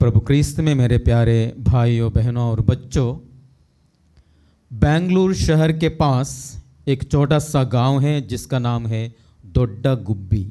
प्रभु क्रिस्त में मेरे प्यारे भाइयों बहनों और बच्चों, बेंगलुरु शहर के पास एक छोटा सा गांव है जिसका नाम है दोड्डा गुब्बी।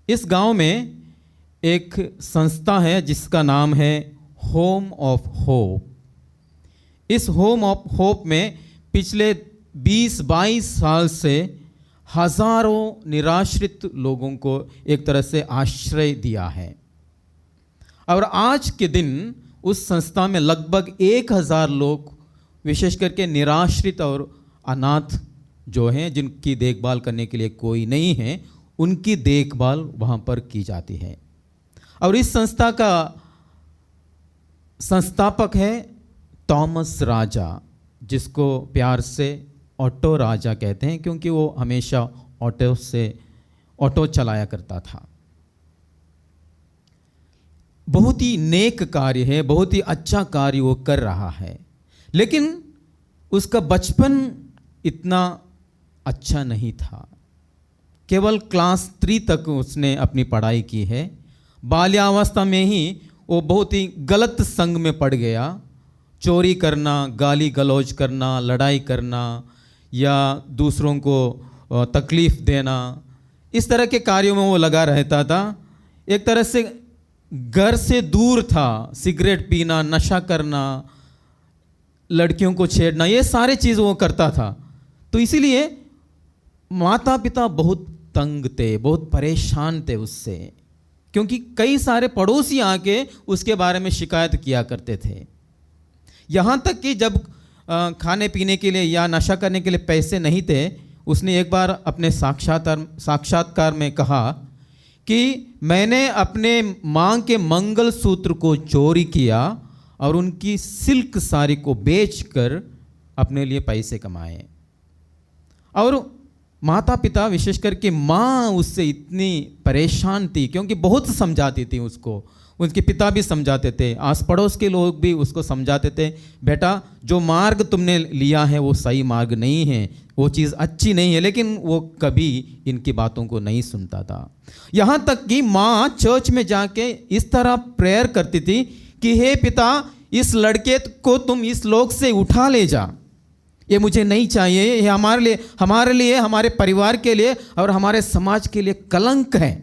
इस गांव में एक संस्था है जिसका नाम है होम ऑफ होप। इस होम ऑफ होप में पिछले 20-22 साल से हजारों निराश्रित लोगों को एक तरह से आश्रय दिया है। और आज के दिन उस संस्था में लगभग 1000 लोग, विशेष करके निराश्रित और अनाथ जो हैं, जिनकी देखभाल करने के लिए कोई नहीं है, उनकी देखभाल वहाँ पर की जाती है। और इस संस्था का संस्थापक है थॉमस राजा, जिसको प्यार से ऑटो राजा कहते हैं, क्योंकि वो हमेशा ऑटो चलाया करता था। बहुत ही नेक कार्य है, बहुत ही अच्छा कार्य वो कर रहा है, लेकिन उसका बचपन इतना अच्छा नहीं था। केवल क्लास 3 तक उसने अपनी पढ़ाई की है। बाल्यावस्था में ही वो बहुत ही गलत संग में पड़ गया। चोरी करना, गाली गलौज करना, लड़ाई करना या दूसरों को तकलीफ देना, इस तरह के कार्यों में वो लगा रहता था। एक तरह से घर से दूर था। सिगरेट पीना, नशा करना, लड़कियों को छेड़ना, ये सारे चीज़ वो करता था। तो इसीलिए माता पिता बहुत तंग थे, बहुत परेशान थे उससे, क्योंकि कई सारे पड़ोसी आके उसके बारे में शिकायत किया करते थे। यहाँ तक कि जब खाने पीने के लिए या नशा करने के लिए पैसे नहीं थे, उसने एक बार अपने साक्षात्कार में कहा कि मैंने अपने माँ के मंगलसूत्र को चोरी किया और उनकी सिल्क साड़ी को बेचकर अपने लिए पैसे कमाए। और माता पिता, विशेष करके माँ, उससे इतनी परेशान थी, क्योंकि बहुत समझाती थी उसको। उसके पिता भी समझाते थे, आस पड़ोस के लोग भी उसको समझाते थे, बेटा जो मार्ग तुमने लिया है वो सही मार्ग नहीं है, वो चीज़ अच्छी नहीं है। लेकिन वो कभी इनकी बातों को नहीं सुनता था। यहाँ तक कि माँ चर्च में जाके इस तरह प्रेयर करती थी कि हे पिता, इस लड़के को तुम इस लोक से उठा ले जा, ये मुझे नहीं चाहिए, ये हमारे लिए, हमारे परिवार के लिए और हमारे समाज के लिए कलंक है।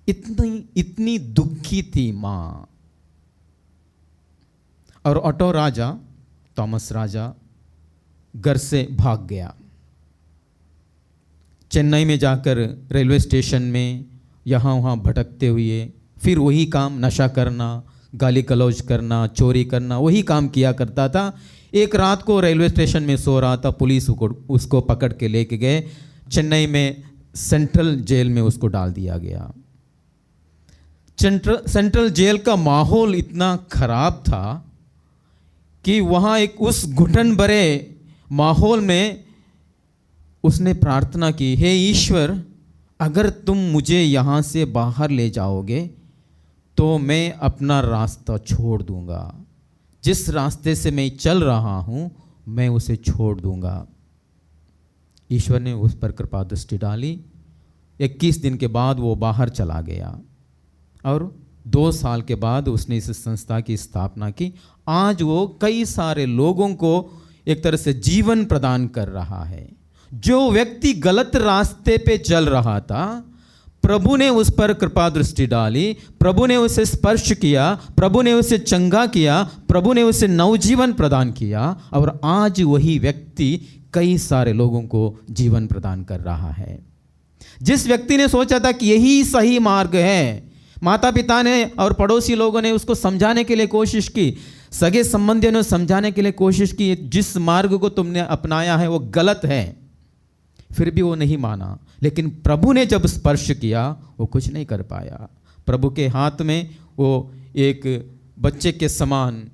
इतनी दुखी थी माँ। और ऑटो राजा, थॉमस राजा, घर से भाग गया। चेन्नई में जाकर रेलवे स्टेशन में यहाँ वहाँ भटकते हुए फिर वही काम, नशा करना, गाली गलौज करना, चोरी करना, वही काम किया करता था। एक रात को रेलवे स्टेशन में सो रहा था, पुलिस उसको पकड़ के लेके गए। चेन्नई में सेंट्रल जेल में उसको डाल दिया गया। सेंट्रल जेल का माहौल इतना खराब था कि वहाँ उस घुटन भरे माहौल में उसने प्रार्थना की, हे ईश्वर, अगर तुम मुझे यहाँ से बाहर ले जाओगे तो मैं अपना रास्ता छोड़ दूंगा। जिस रास्ते से मैं चल रहा हूँ मैं उसे छोड़ दूंगा। ईश्वर ने उस पर कृपा दृष्टि डाली। 21 दिन के बाद वो बाहर चला गया और 2 साल के बाद उसने इस संस्था की स्थापना की। आज वो कई सारे लोगों को एक तरह से जीवन प्रदान कर रहा है। जो व्यक्ति गलत रास्ते पे चल रहा था, प्रभु ने उस पर कृपा दृष्टि डाली, प्रभु ने उसे स्पर्श किया, प्रभु ने उसे चंगा किया, प्रभु ने उसे नवजीवन प्रदान किया और आज वही व्यक्ति कई सारे लोगों को जीवन प्रदान कर रहा है। जिस व्यक्ति ने सोचा था कि यही सही मार्ग है, माता पिता ने और पड़ोसी लोगों ने उसको समझाने के लिए कोशिश की, सगे संबंधियों ने समझाने के लिए कोशिश की, जिस मार्ग को तुमने अपनाया है वो गलत है, फिर भी वो नहीं माना। लेकिन प्रभु ने जब स्पर्श किया वो कुछ नहीं कर पाया। प्रभु के हाथ में वो एक बच्चे के समान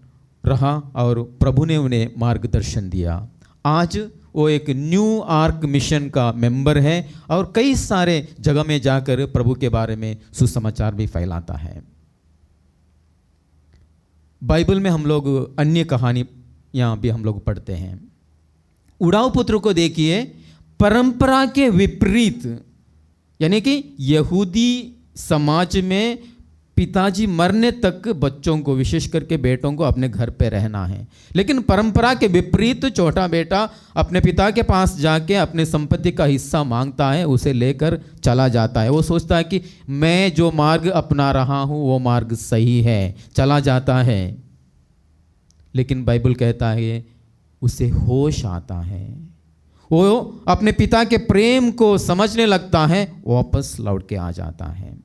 रहा और प्रभु ने उन्हें मार्गदर्शन दिया। आज वो एक न्यू आर्क मिशन का मेंबर है और कई सारे जगह में जाकर प्रभु के बारे में सुसमाचार भी फैलाता है। बाइबल में हम लोग अन्य कहानियाँ भी हम लोग पढ़ते हैं। उड़ाऊ पुत्र को देखिए, परंपरा के विपरीत, यानी कि यहूदी समाज में पिताजी मरने तक बच्चों को, विशेष करके बेटों को, अपने घर पे रहना है। लेकिन परंपरा के विपरीत छोटा बेटा अपने पिता के पास जाके अपने संपत्ति का हिस्सा मांगता है, उसे लेकर चला जाता है। वो सोचता है कि मैं जो मार्ग अपना रहा हूँ वो मार्ग सही है, चला जाता है। लेकिन बाइबल कहता है उसे होश आता है, वो अपने पिता के प्रेम को समझने लगता है, वापस लौट के आ जाता है।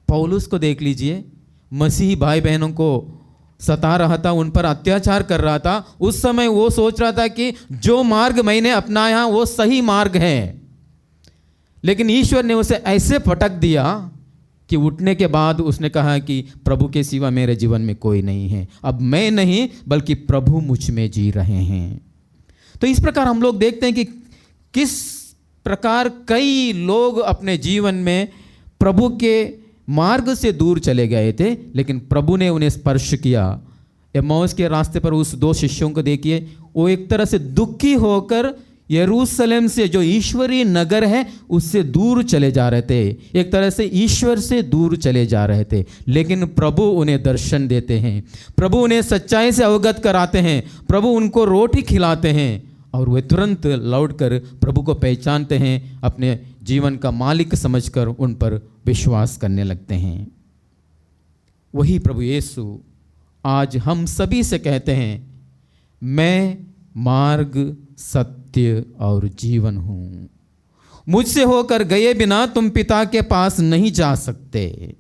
पौलुस को देख लीजिए, मसीही भाई बहनों को सता रहा था, उन पर अत्याचार कर रहा था। उस समय वो सोच रहा था कि जो मार्ग मैंने अपनाया वो सही मार्ग है, लेकिन ईश्वर ने उसे ऐसे पटक दिया कि उठने के बाद उसने कहा कि प्रभु के सिवा मेरे जीवन में कोई नहीं है, अब मैं नहीं बल्कि प्रभु मुझ में जी रहे हैं। तो इस प्रकार हम लोग देखते हैं कि किस प्रकार कई लोग अपने जीवन में प्रभु के मार्ग से दूर चले गए थे, लेकिन प्रभु ने उन्हें स्पर्श किया। एम्माउस के रास्ते पर उस दो शिष्यों को देखिए, वो एक तरह से दुखी होकर यरूशलेम से, जो ईश्वरीय नगर है, उससे दूर चले जा रहे थे, एक तरह से ईश्वर से दूर चले जा रहे थे। लेकिन प्रभु उन्हें दर्शन देते हैं, प्रभु उन्हें सच्चाई से अवगत कराते हैं, प्रभु उनको रोटी खिलाते हैं और वे तुरंत लौटकर प्रभु को पहचानते हैं, अपने जीवन का मालिक समझकर उन पर विश्वास करने लगते हैं। वही प्रभु यीशु आज हम सभी से कहते हैं, मैं मार्ग, सत्य और जीवन हूं, मुझसे होकर गए बिना तुम पिता के पास नहीं जा सकते।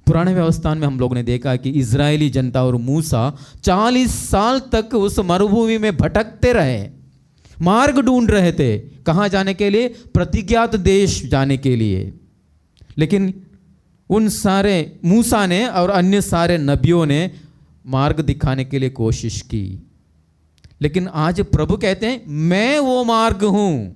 पुराने व्यवस्थान में हम लोग ने देखा कि इजरायली जनता और मूसा 40 साल तक उस मरुभूमि में भटकते रहे, मार्ग ढूंढ रहे थे, कहां जाने के लिए? प्रतिज्ञात देश जाने के लिए। लेकिन उन सारे मूसा ने और अन्य सारे नबियों ने मार्ग दिखाने के लिए कोशिश की, लेकिन आज प्रभु कहते हैं, मैं वो मार्ग हूं,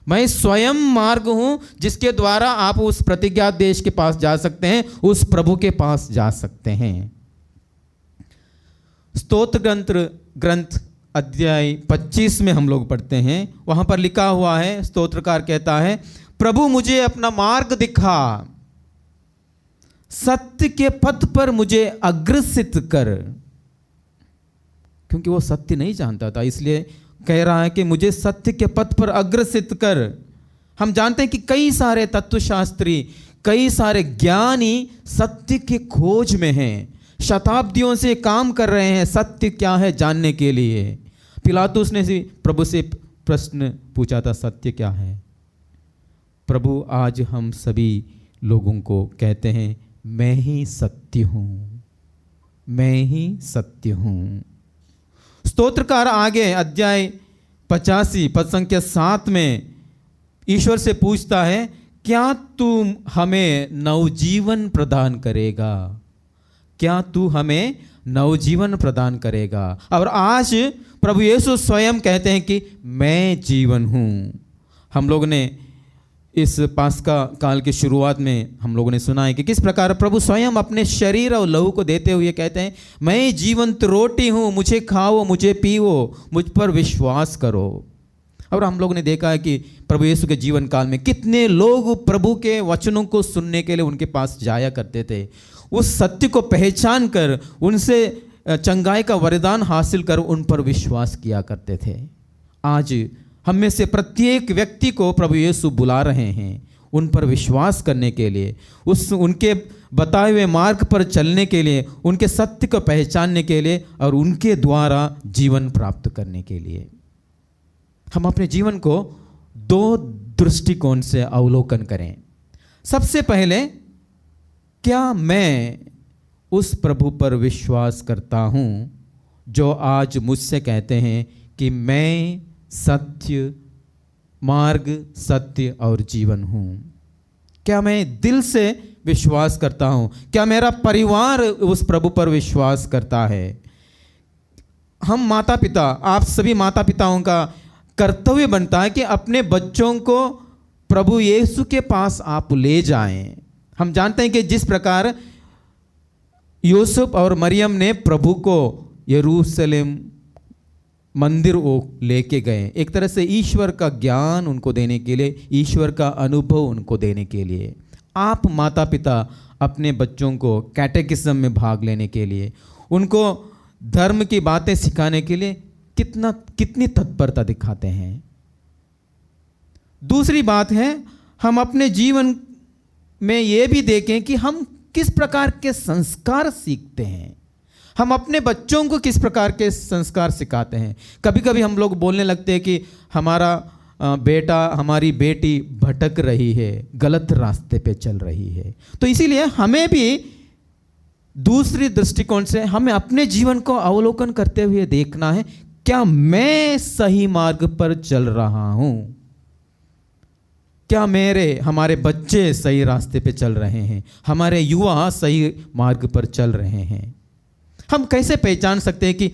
मैं स्वयं मार्ग हूं जिसके द्वारा आप उस प्रतिज्ञात देश के पास जा सकते हैं, उस प्रभु के पास जा सकते हैं। स्तोत्र ग्रंथ अध्याय 25 में हम लोग पढ़ते हैं, वहां पर लिखा हुआ है, स्तोत्रकार कहता है, प्रभु मुझे अपना मार्ग दिखा, सत्य के पथ पर मुझे अग्रसित कर। क्योंकि वो सत्य नहीं जानता था, इसलिए कह रहा है कि मुझे सत्य के पथ पर अग्रसित कर। हम जानते हैं कि कई सारे तत्वशास्त्री, कई सारे ज्ञानी सत्य की खोज में हैं, शताब्दियों से काम कर रहे हैं सत्य क्या है जानने के लिए। पिलातुस ने प्रभु से प्रश्न पूछा था, सत्य क्या है? प्रभु आज हम सभी लोगों को कहते हैं, मैं ही सत्य हूं, मैं ही सत्य हूं। स्तोत्रकार आगे अध्याय 85 पद संख्या 7 में ईश्वर से पूछता है, क्या तू हमें नवजीवन प्रदान करेगा? क्या तू हमें नवजीवन प्रदान करेगा? और आज प्रभु यीशु स्वयं कहते हैं कि मैं जीवन हूं। हम लोग ने इस पास्का काल की शुरुआत में हम लोगों ने सुना है कि किस प्रकार प्रभु स्वयं अपने शरीर और लहू को देते हुए कहते हैं, मैं जीवंत रोटी हूँ, मुझे खाओ, मुझे पीओ, मुझ पर विश्वास करो। और हम लोग ने देखा है कि प्रभु यीशु के जीवन काल में कितने लोग प्रभु के वचनों को सुनने के लिए उनके पास जाया करते थे, उस सत्य को पहचान कर उनसे चंगाई का वरदान हासिल कर उन पर विश्वास किया करते थे। आज हम में से प्रत्येक व्यक्ति को प्रभु यीशु बुला रहे हैं उन पर विश्वास करने के लिए, उनके बताए हुए मार्ग पर चलने के लिए, उनके सत्य को पहचानने के लिए और उनके द्वारा जीवन प्राप्त करने के लिए। हम अपने जीवन को दो दृष्टिकोण से अवलोकन करें। सबसे पहले, क्या मैं उस प्रभु पर विश्वास करता हूं जो आज मुझसे कहते हैं कि मैं सत्य, मार्ग, सत्य और जीवन हूं? क्या मैं दिल से विश्वास करता हूं? क्या मेरा परिवार उस प्रभु पर विश्वास करता है? हम माता पिता, आप सभी माता पिताओं का कर्तव्य बनता है कि अपने बच्चों को प्रभु यीशु के पास आप ले जाएं। हम जानते हैं कि जिस प्रकार यूसुफ और मरियम ने प्रभु को यरूशलेम मंदिर वो लेके गए, एक तरह से ईश्वर का ज्ञान उनको देने के लिए, ईश्वर का अनुभव उनको देने के लिए। आप माता पिता अपने बच्चों को कैटेकिज्म में भाग लेने के लिए, उनको धर्म की बातें सिखाने के लिए कितनी तत्परता दिखाते हैं। दूसरी बात है, हम अपने जीवन में ये भी देखें कि हम किस प्रकार के संस्कार सीखते हैं, हम अपने बच्चों को किस प्रकार के संस्कार सिखाते हैं। कभी कभी हम लोग बोलने लगते हैं कि हमारा बेटा, हमारी बेटी भटक रही है, गलत रास्ते पे चल रही है। तो इसीलिए हमें भी दूसरी दृष्टिकोण से हमें अपने जीवन को अवलोकन करते हुए देखना है, क्या मैं सही मार्ग पर चल रहा हूं, क्या हमारे बच्चे सही रास्ते पे चल रहे हैं, हमारे युवा सही मार्ग पर चल रहे हैं। हम कैसे पहचान सकते हैं कि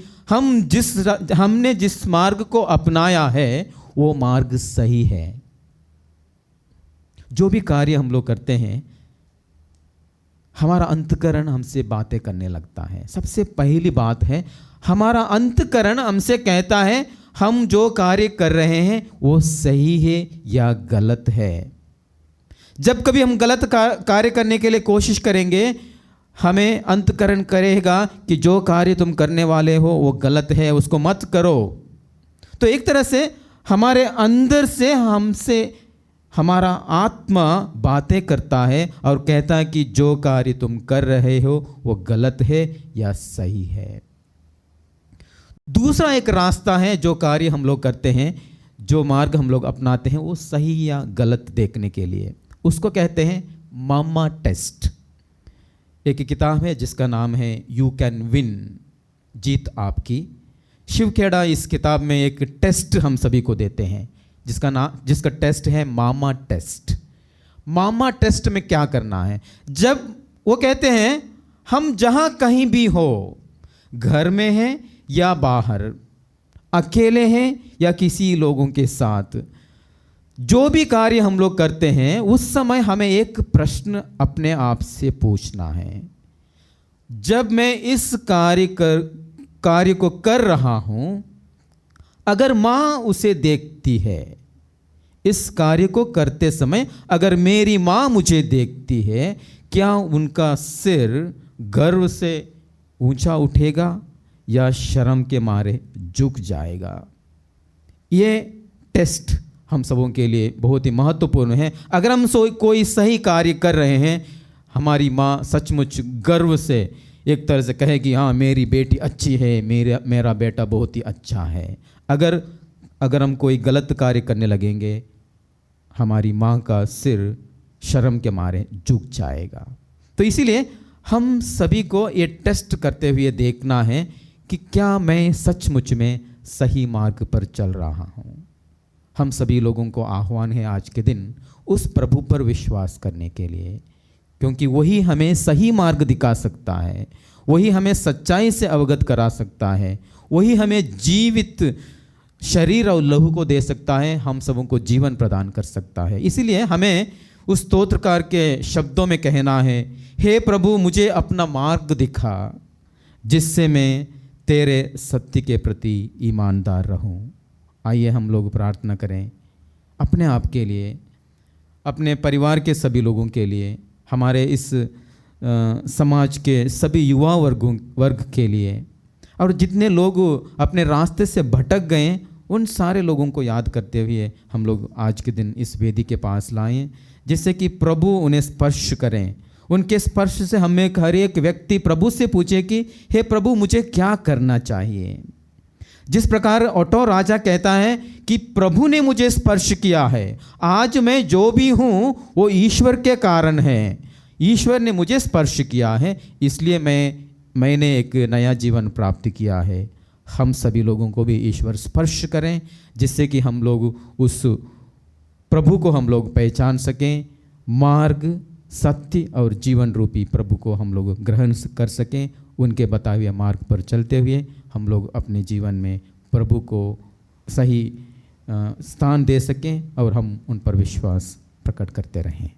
हमने जिस मार्ग को अपनाया है वो मार्ग सही है। जो भी कार्य हम लोग करते हैं, हमारा अंतःकरण हमसे बातें करने लगता है। सबसे पहली बात है, हमारा अंतःकरण हमसे कहता है हम जो कार्य कर रहे हैं वो सही है या गलत है। जब कभी हम गलत कार्य करने के लिए कोशिश करेंगे, हमें अंतःकरण करेगा कि जो कार्य तुम करने वाले हो वो गलत है, उसको मत करो। तो एक तरह से हमारे अंदर से हमसे हमारा आत्मा बातें करता है और कहता है कि जो कार्य तुम कर रहे हो वो गलत है या सही है। दूसरा एक रास्ता है, जो कार्य हम लोग करते हैं, जो मार्ग हम लोग अपनाते हैं वो सही या गलत देखने के लिए, उसको कहते हैं मामा टेस्ट। एक किताब है जिसका नाम है यू कैन विन, जीत आपकी। शिव खेड़ा इस किताब में एक टेस्ट हम सभी को देते हैं जिसका टेस्ट है मामा टेस्ट। मामा टेस्ट में क्या करना है, जब वो कहते हैं हम जहां कहीं भी हो, घर में हैं या बाहर, अकेले हैं या किसी लोगों के साथ, जो भी कार्य हम लोग करते हैं उस समय हमें एक प्रश्न अपने आप से पूछना है, जब मैं इस कार्य को कर रहा हूं, अगर मां उसे देखती है, इस कार्य को करते समय अगर मेरी मां मुझे देखती है, क्या उनका सिर गर्व से ऊंचा उठेगा या शर्म के मारे झुक जाएगा। ये टेस्ट हम सबों के लिए बहुत ही महत्वपूर्ण है। अगर हम कोई सही कार्य कर रहे हैं, हमारी माँ सचमुच गर्व से एक तरह से कहेगी हाँ मेरी बेटी अच्छी है, मेरा बेटा बहुत ही अच्छा है। अगर हम कोई गलत कार्य करने लगेंगे, हमारी माँ का सिर शर्म के मारे झुक जाएगा। तो इसीलिए हम सभी को ये टेस्ट करते हुए देखना है कि क्या मैं सचमुच में सही मार्ग पर चल रहा हूँ। हम सभी लोगों को आह्वान है आज के दिन उस प्रभु पर विश्वास करने के लिए, क्योंकि वही हमें सही मार्ग दिखा सकता है, वही हमें सच्चाई से अवगत करा सकता है, वही हमें जीवित शरीर और लहू को दे सकता है, हम सबों को जीवन प्रदान कर सकता है। इसीलिए हमें उस स्तोत्रकार के शब्दों में कहना है, हे प्रभु मुझे अपना मार्ग दिखा, जिससे मैं तेरे सत्य के प्रति ईमानदार रहूं। आइए हम लोग प्रार्थना करें अपने आप के लिए, अपने परिवार के सभी लोगों के लिए, हमारे इस समाज के सभी युवा वर्ग के लिए, और जितने लोग अपने रास्ते से भटक गए उन सारे लोगों को याद करते हुए हम लोग आज के दिन इस वेदी के पास लाएं, जिससे कि प्रभु उन्हें स्पर्श करें। उनके स्पर्श से हमें हर एक व्यक्ति प्रभु से पूछे कि हे प्रभु मुझे क्या करना चाहिए। जिस प्रकार ओटो राजा कहता है कि प्रभु ने मुझे स्पर्श किया है, आज मैं जो भी हूँ वो ईश्वर के कारण है, ईश्वर ने मुझे स्पर्श किया है, इसलिए मैंने एक नया जीवन प्राप्त किया है। हम सभी लोगों को भी ईश्वर स्पर्श करें, जिससे कि हम लोग उस प्रभु को हम लोग पहचान सकें, मार्ग सत्य और जीवन रूपी प्रभु को हम लोग ग्रहण कर सकें। उनके बताए हुए मार्ग पर चलते हुए हम लोग अपने जीवन में प्रभु को सही स्थान दे सकें और हम उन पर विश्वास प्रकट करते रहें।